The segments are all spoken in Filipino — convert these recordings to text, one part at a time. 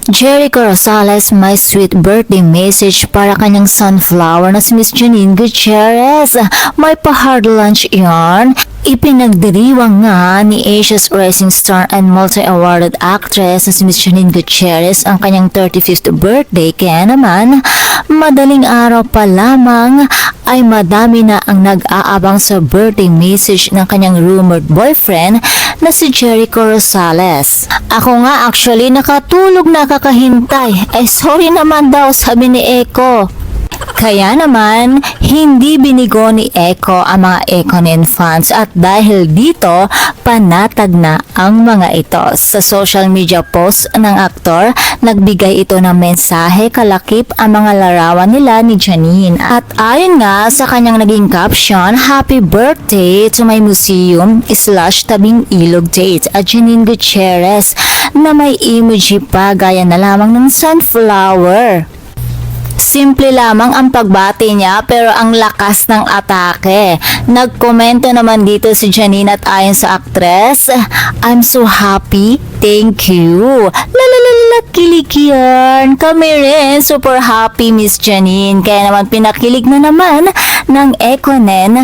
Jericho Rosales, my sweet birthday message para kanyang sunflower na si Miss Janine Gutierrez. May pa-hard lunch yarn. Ipinagdiriwang nga ni Asia's rising star and multi-awarded actress na si Miss Janine Gutierrez ang kanyang 35th birthday, kaya naman madaling araw pa lamang ay madami na ang nag-aabang sa birthday message ng kanyang rumored boyfriend na si Jericho Rosales. Ako nga actually nakatulog na kakahintay. Ay sorry naman daw, sabi ni Eko. Kaya naman, hindi binigo ni Eko ang mga Ekonin fans at dahil dito, panatag na ang mga ito. Sa social media post ng aktor, nagbigay ito ng mensahe kalakip ang mga larawan nila ni Janine. At ayon nga sa kanyang naging caption, Happy birthday to my museum / tabing ilog date at Janine Gutierrez na may emoji pa gaya na lamang ng sunflower. Simple lamang ang pagbati niya pero ang lakas ng atake. Nagkomento naman dito si Janine at ayon sa aktres, I'm so happy, thank you. Lalalala, kilig yan. Kami rin, super happy Miss Janine. Kaya naman pinakilig na naman ng Ekonin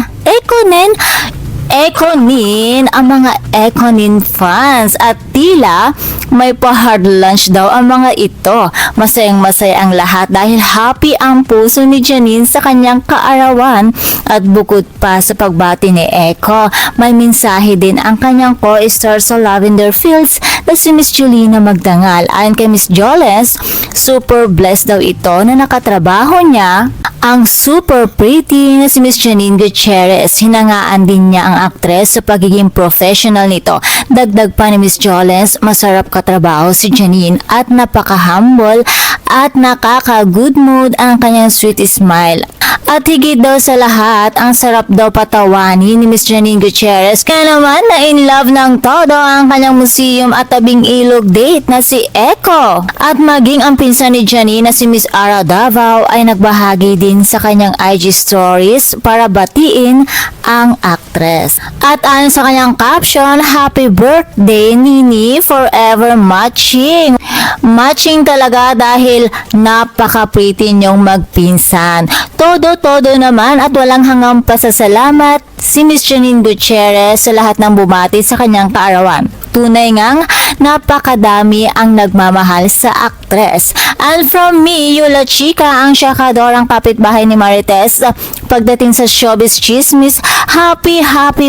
ang mga Ekonin fans at tila may pa-hard lunch daw ang mga ito. Masayang masaya ang lahat dahil happy ang puso ni Janine sa kanyang kaarawan at bukod pa sa pagbati ni Eko, may mensahe din ang kanyang co-star sa Lavender Fields na si Miss Julina Magdangal. Ayon kay Miss Joles, super blessed daw ito na nakatrabaho niya ang super pretty na si Miss Janine Gutierrez. Hinangaan din niya ang aktres sa pagiging professional nito. Dagdag pa ni Miss Joles, masarap katrabaho si Janine at napaka-humble at nakaka-good mood ang kanyang sweet smile. At higit daw sa lahat, ang sarap daw patawanin ni Miss Janine Gutierrez. Kaya naman na in love ng todo ang kanyang museum at tabing ilog date na si Eko. At maging ang pinsan ni Janine na si Miss Ara Davao ay nagbahagi din sa kanyang IG stories para batiin ang aktres. At ayon sa kanyang caption, Happy birthday Nini, forever matching. Matching talaga dahil napaka-pretty niyong magpinsan. Todo naman at walang hanggang pasasalamat si Miss Janine Gutierrez sa lahat ng bumati sa kanyang kaarawan. Tunay ngang napakadami ang nagmamahal sa aktres. And from me, Yula Chica, ang syakadorang kapitbahay ni Marites, pagdating sa showbiz chismis, happy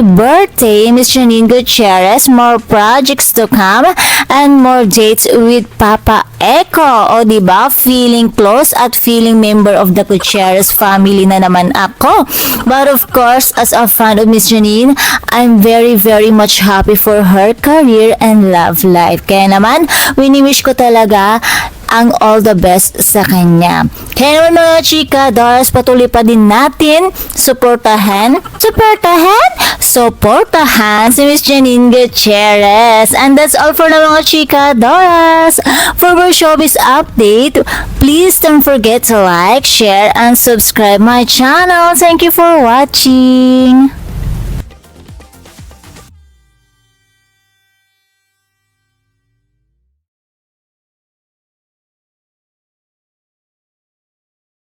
birthday Miss Janine Gutierrez, more projects to come and more dates with Papa Eko. O diba, feeling close at feeling member of the Gutierrez family na naman ako. But of course, as a fan of Miss Janine, I'm very much happy for her career and love life. Kaya naman, wini-wish ko talaga ang all the best sa kanya. Kaya naman mga chika, Doras, patuloy pa din natin suportahan si Miss Janine Gutierrez. And that's all for now mga chika, Doras. For more showbiz update, please don't forget to like, share, and subscribe my channel. Thank you for watching.